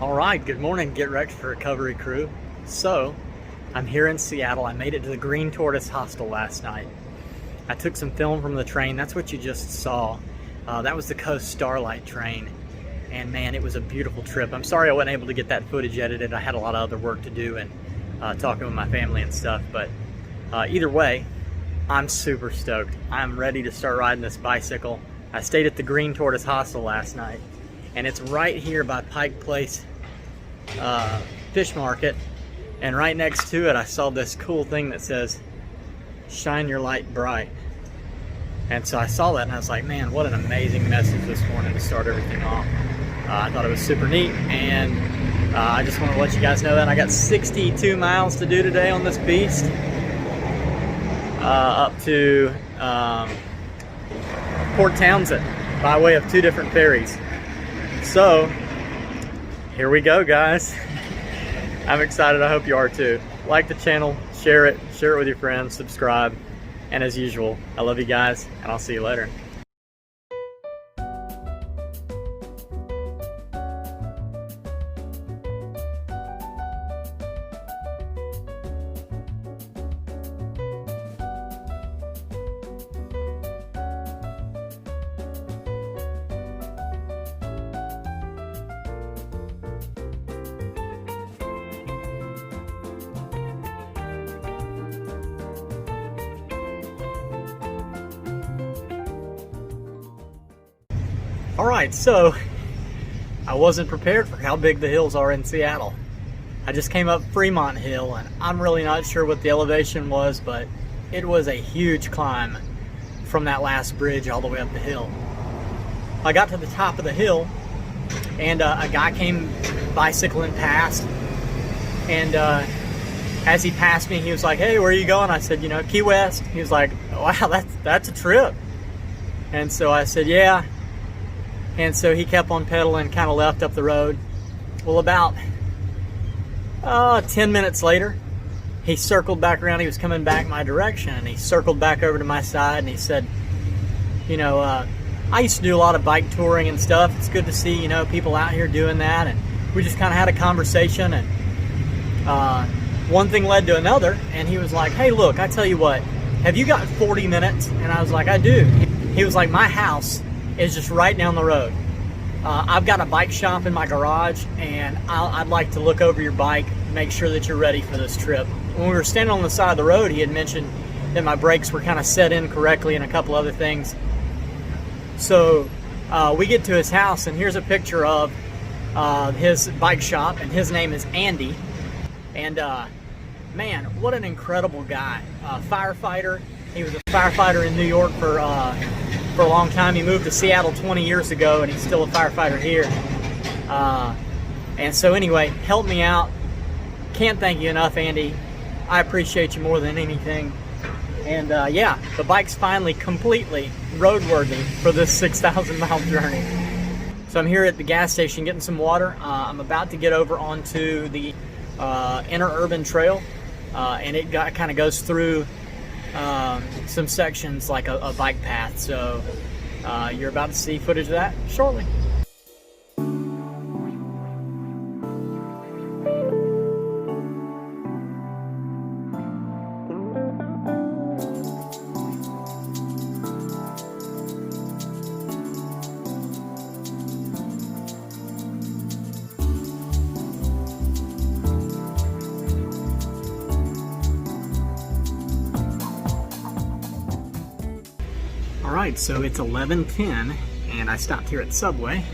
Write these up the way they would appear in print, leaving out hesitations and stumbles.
All right, good morning, Get Wrecked for Recovery crew. So, I'm here in Seattle. I made it to the Green Tortoise Hostel last night. I took some film from the train. That's what you just saw. That was the Coast Starlight train. And man, it was a beautiful trip. I'm sorry I wasn't able to get that footage edited. I had a lot of other work to do and talking with my family and stuff. But either way, I'm super stoked. I'm ready to start riding this bicycle. I stayed at the Green Tortoise Hostel last night. And it's right here by Pike Place Fish Market, and right next to it I saw this cool thing that says shine your light bright, and so I saw that and I was like, man, what an amazing message this morning to start everything off. I thought it was super neat, and I just want to let you guys know that I got 62 miles to do today on this beast, up to Port Townsend by way of 2 different ferries. So here we go, guys. I'm excited. I hope you are too. Like the channel, share it with your friends, subscribe, and as usual, I love you guys, and I'll see you later. Alright, so I wasn't prepared for how big the hills are in Seattle. I just came up Fremont Hill, and I'm really not sure what the elevation was, but it was a huge climb from that last bridge all the way up the hill. I got to the top of the hill, and a guy came bicycling past, and as he passed me, he was like, hey, where are you going? I said, Key West. He was like, wow, that's a trip. And so I said, yeah. And so he kept on pedaling, kind of left up the road. Well, about 10 minutes later, he circled back around. He was coming back my direction, and he circled back over to my side, and he said, I used to do a lot of bike touring and stuff. It's good to see, people out here doing that. And we just kind of had a conversation, and one thing led to another, and he was like, hey, look, I tell you what, have you got 40 minutes? And I was like, I do. He was like, my house is just right down the road. I've got a bike shop in my garage, and I'd like to look over your bike, make sure that you're ready for this trip. When we were standing on the side of the road, he had mentioned that my brakes were kind of set in correctly and a couple other things. So we get to his house, and here's a picture of his bike shop, and his name is Andy. And man, what an incredible guy. Firefighter. He was a firefighter in New York for a long time. He moved to Seattle 20 years ago, and he's still a firefighter here. And so anyway, help me out. Can't thank you enough, Andy. I appreciate you more than anything. And yeah, the bike's finally completely roadworthy for this 6,000 mile journey. So I'm here at the gas station getting some water. I'm about to get over onto the interurban trail, and it kind of goes through some sections like a bike path, so you're about to see footage of that shortly. Alright, so it's 11:10, and I stopped here at Subway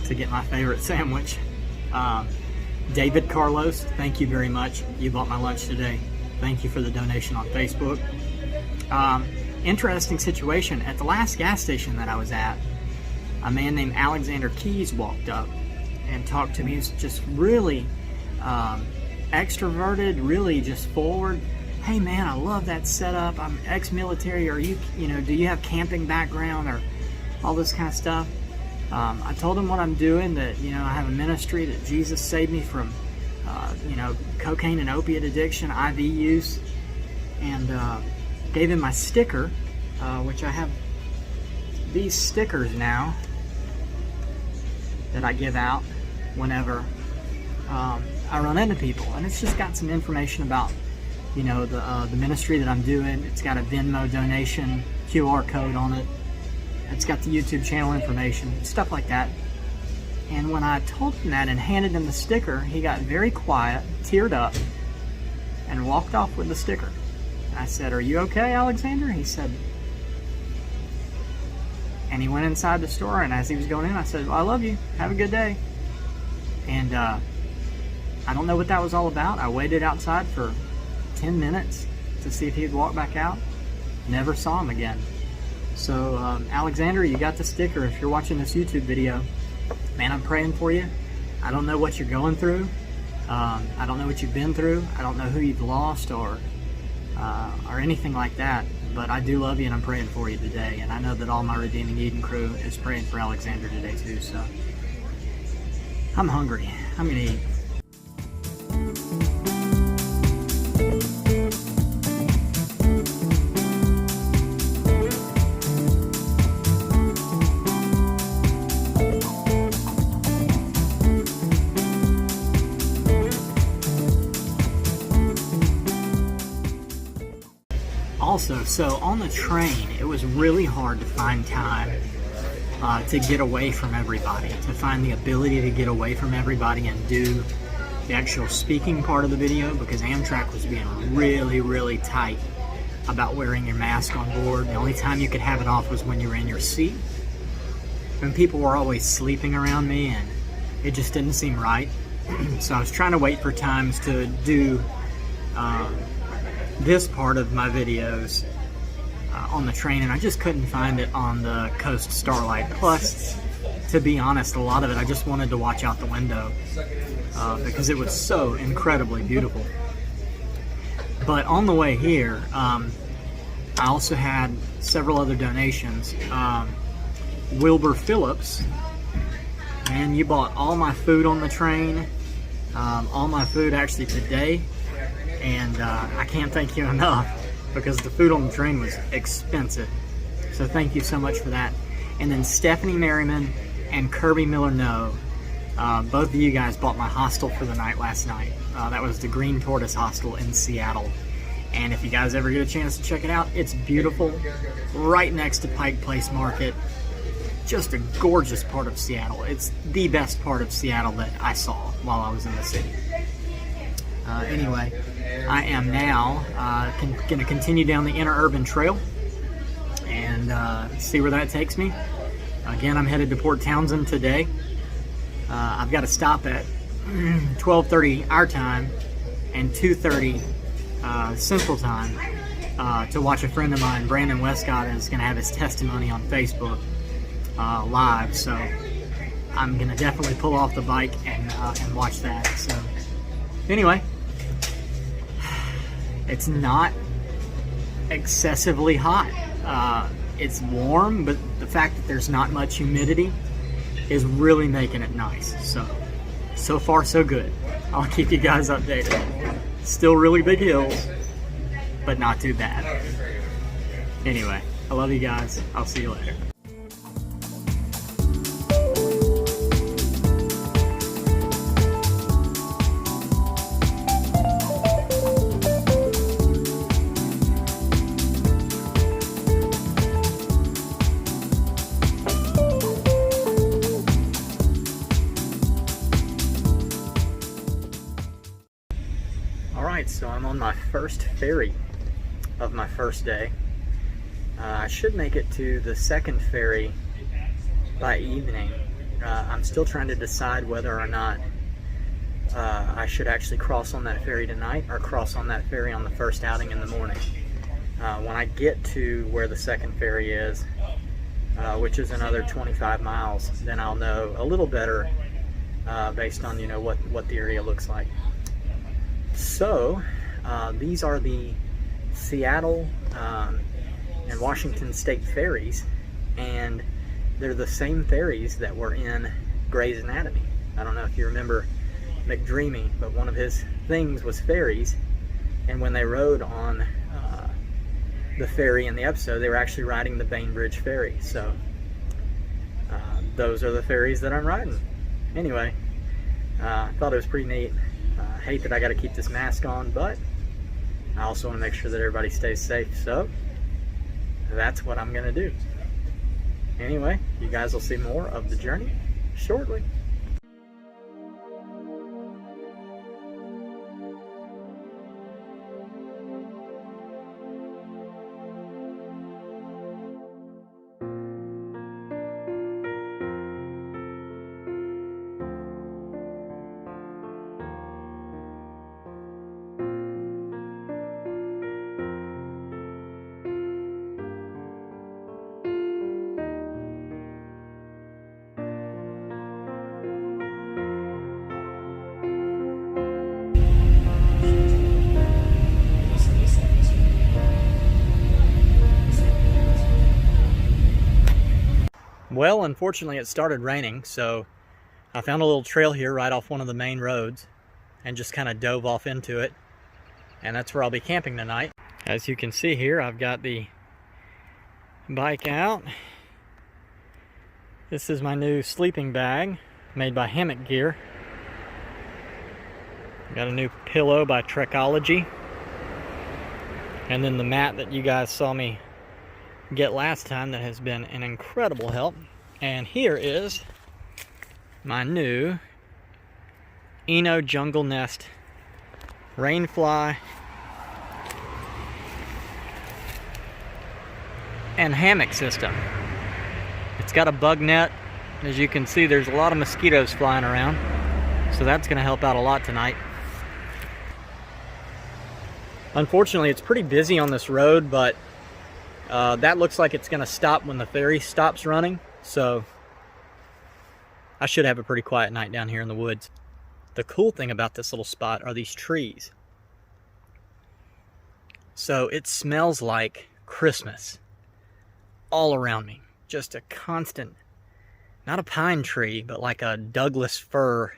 to get my favorite sandwich. David Carlos, thank you very much. You bought my lunch today. Thank you for the donation on Facebook. Interesting situation. At the last gas station that I was at, a man named Alexander Keys walked up and talked to me. He was just really extroverted, really just forward. Hey man, I love that setup. I'm ex-military. Are you, do you have camping background or all this kind of stuff? I told him what I'm doing, that, I have a ministry, that Jesus saved me from, cocaine and opiate addiction, IV use, and gave him my sticker, which I have these stickers now. that I give out whenever I run into people, and it's just got some information about, you know, the ministry that I'm doing. It's got a Venmo donation QR code on it. It's got the YouTube channel information, stuff like that. And when I told him that and handed him the sticker, he got very quiet, teared up, and walked off with the sticker. I said, "Are you okay, Alexander?" He said, and he went inside the store, and as he was going in, I said, "Well, I love you. Have a good day." And I don't know what that was all about. I waited outside for 10 minutes to see if he'd walk back out. Never saw him again. So, Alexander, you got the sticker. If you're watching this YouTube video, man, I'm praying for you. I don't know what you're going through. I don't know what you've been through. I don't know who you've lost or anything like that. But I do love you, and I'm praying for you today. And I know that all my Redeeming Eden crew is praying for Alexander today too. So I'm hungry. I'm gonna eat. Also, so on the train, it was really hard to find time to get away from everybody, to find the ability to get away from everybody and do the actual speaking part of the video, because Amtrack was being really, really tight about wearing your mask on board. The only time you could have it off was when you were in your seat. And people were always sleeping around me, and it just didn't seem right. So I was trying to wait for times to do this part of my videos on the train, and I just couldn't find it on the Coast Starlight. Plus, to be honest, a lot of it I just wanted to watch out the window because it was so incredibly beautiful. But on the way here, I also had several other donations. Wilbur Phillips, and you bought all my food on the train, all my food actually today. And I can't thank you enough, because the food on the train was expensive. So thank you so much for that. And then Stephanie Merriman and Kirby Miller, both of you guys bought my hostel for the night last night. That was the Green Tortoise Hostel in Seattle. And if you guys ever get a chance to check it out, it's beautiful, right next to Pike Place Market. Just a gorgeous part of Seattle. It's the best part of Seattle that I saw while I was in the city. Anyway, I am now going to continue down the Interurban Trail and see where that takes me. Again, I'm headed to Port Townsend today. I've got to stop at 12:30 our time and 2:30 Central Time to watch a friend of mine, Brandon Westcott, is going to have his testimony on Facebook live. So I'm going to definitely pull off the bike and watch that. So anyway, it's not excessively hot. It's warm, but the fact that there's not much humidity is really making it nice. So far so good. I'll keep you guys updated. Still really big hills, but not too bad. Anyway, I love you guys. I'll see you later. So I'm on my first ferry of my first day. I should make it to the second ferry by evening. I'm still trying to decide whether or not I should actually cross on that ferry tonight or cross on that ferry on the first outing in the morning. When I get to where the second ferry is, which is another 25 miles, then I'll know a little better based on, you know, what the area looks like. So these are the Seattle and Washington State ferries, and they're the same ferries that were in Grey's Anatomy. I don't know if you remember McDreamy, but one of his things was ferries, and when they rode on the ferry in the episode, they were actually riding the Bainbridge ferry. So those are the ferries that I'm riding. anyway, I thought it was pretty neat. I hate that I got to keep this mask on, but I also want to make sure that everybody stays safe, so that's what I'm going to do. Anyway, you guys will see more of the journey shortly. Well, unfortunately it started raining, so I found a little trail here right off one of the main roads and just kind of dove off into it, and that's where I'll be camping tonight. As you can see here, I've got the bike out. This is my new sleeping bag made by Hammock Gear. Got a new pillow by Trekology, and then the mat that you guys saw me get last time that has been an incredible help. And here is my new Eno Jungle Nest rainfly and hammock system. It's got a bug net. As you can see, there's a lot of mosquitoes flying around, so that's going to help out a lot tonight. Unfortunately, it's pretty busy on this road, but that looks like it's going to stop when the ferry stops running, so I should have a pretty quiet night down here in the woods. The cool thing about this little spot are these trees. So it smells like Christmas all around me. Just a constant, not a pine tree, but like a Douglas fir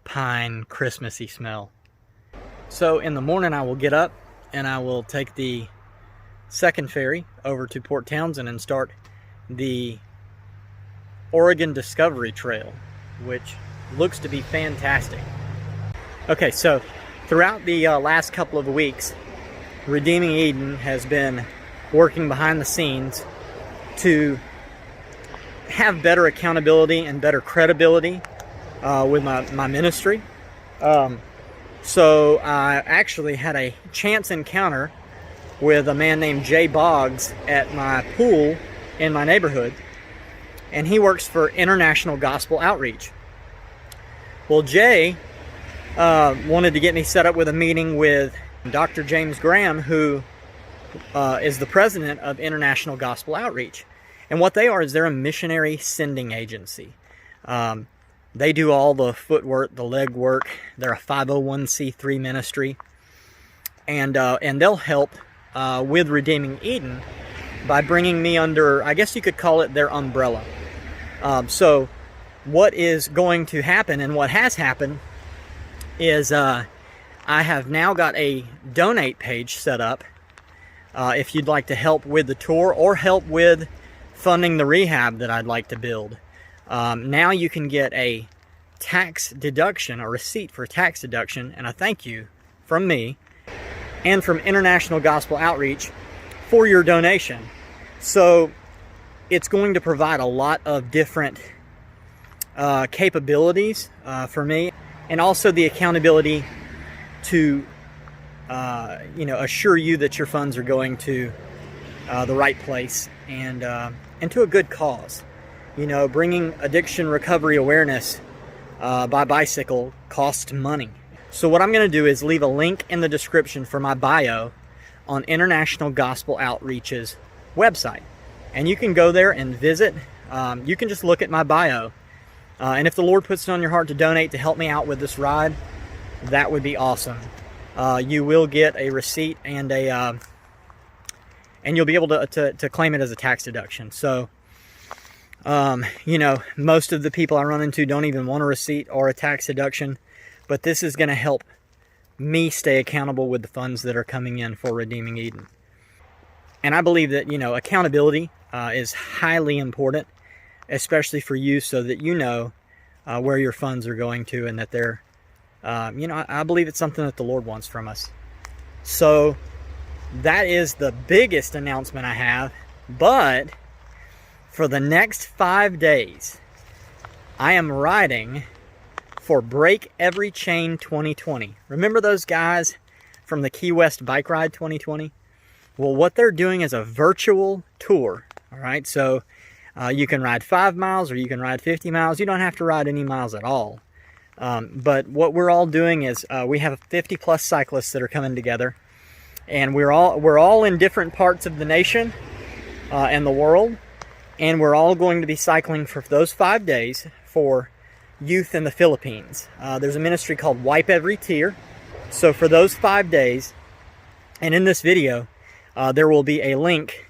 pine Christmassy smell. So in the morning I will get up and I will take the second ferry over to Port Townsend and start the Oregon Discovery Trail, which looks to be fantastic. Okay, so throughout the last couple of weeks, Redeeming Eden has been working behind the scenes to have better accountability and better credibility with my ministry. So I actually had a chance encounter with a man named Jay Boggs at my pool in my neighborhood, and he works for International Gospel Outreach. Well, Jay wanted to get me set up with a meeting with Dr. James Graham, who is the president of International Gospel Outreach. And what they are is they're a missionary sending agency. They do all the footwork, the leg work. They're a 501c3 ministry, and they'll help with Redeeming Eden by bringing me under, I guess you could call it, their umbrella. So what is going to happen, and what has happened, is I have now got a donate page set up if you'd like to help with the tour or help with funding the rehab that I'd like to build. Now you can get a tax deduction, a receipt for tax deduction, and a thank you from me and from International Gospel Outreach for your donation. So it's going to provide a lot of different capabilities for me, and also the accountability to assure you that your funds are going to the right place and to a good cause. Bringing addiction recovery awareness by bicycle costs money. So what I'm going to do is leave a link in the description for my bio on International Gospel Outreach's website. And you can go there and visit. You can just look at my bio. And if the Lord puts it on your heart to donate to help me out with this ride, that would be awesome. You will get a receipt and you'll be able to claim it as a tax deduction. So, most of the people I run into don't even want a receipt or a tax deduction, but this is going to help me stay accountable with the funds that are coming in for Redeeming Eden. And I believe that, accountability is highly important, especially for you, so that where your funds are going to, and that they're, you know, I believe it's something that the Lord wants from us. So that is the biggest announcement I have. But for the next 5 days, I am riding for Break Every Chain 2020. Remember those guys from the Key West Bike Ride 2020? Well, what they're doing is a virtual tour. All right, so you can ride 5 miles or you can ride 50 miles. You don't have to ride any miles at all. But what we're all doing is we have 50 plus cyclists that are coming together, and we're all in different parts of the nation and the world, and we're all going to be cycling for those 5 days for youth in the Philippines. There's a ministry called Wipe Every Tear. So for those 5 days, and in this video, there will be a link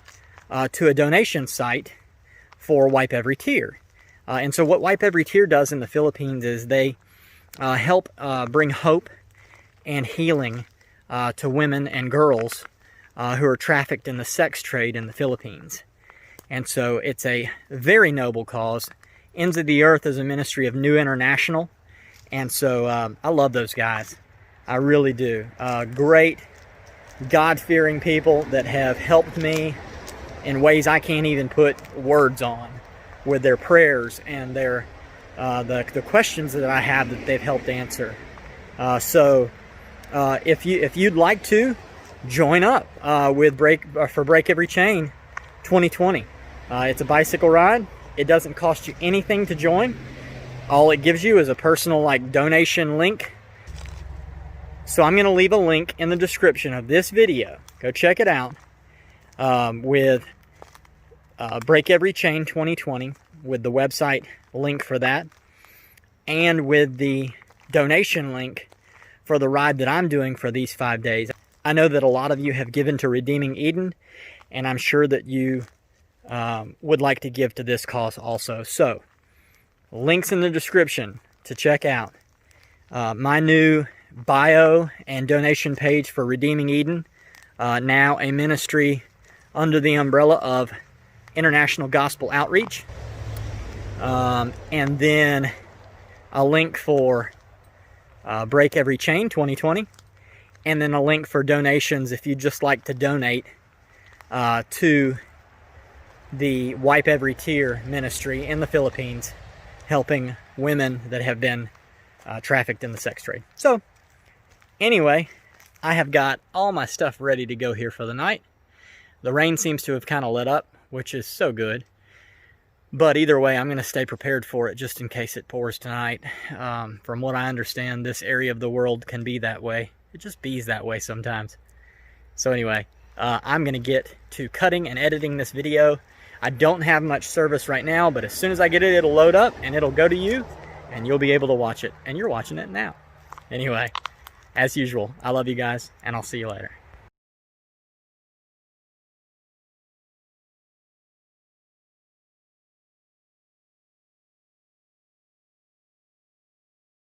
to a donation site for Wipe Every Tear. And so what Wipe Every Tear does in the Philippines is they help bring hope and healing to women and girls who are trafficked in the sex trade in the Philippines. And so it's a very noble cause. Ends of the Earth is a ministry of New International. And so I love those guys. I really do. Great, God-fearing people that have helped me in ways I can't even put words on, with their prayers and their the questions that I have that they've helped answer. So if you'd like to join up with Break Every Chain 2020, it's a bicycle ride. It doesn't cost you anything to join. All it gives you is a personal donation link. So I'm going to leave a link in the description of this video. Go check it out with Break Every Chain 2020, with the website link for that, and with the donation link for the ride that I'm doing for these 5 days. I know that a lot of you have given to Redeeming Eden, and I'm sure that you would like to give to this cause also. So, links in the description to check out my new bio and donation page for Redeeming Eden, now a ministry under the umbrella of International Gospel Outreach, and then a link for Break Every Chain 2020, and then a link for donations if you'd just like to donate to the Wipe Every Tear ministry in the Philippines, helping women that have been trafficked in the sex trade. So anyway, I have got all my stuff ready to go here for the night. The rain seems to have kind of let up, which is so good. But either way, I'm going to stay prepared for it just in case it pours tonight. From what I understand, this area of the world can be that way. It just bees that way sometimes. So anyway, I'm going to get to cutting and editing this video. I don't have much service right now, but as soon as I get it, it'll load up and it'll go to you, and you'll be able to watch it. And you're watching it now. Anyway, as usual, I love you guys, and I'll see you later.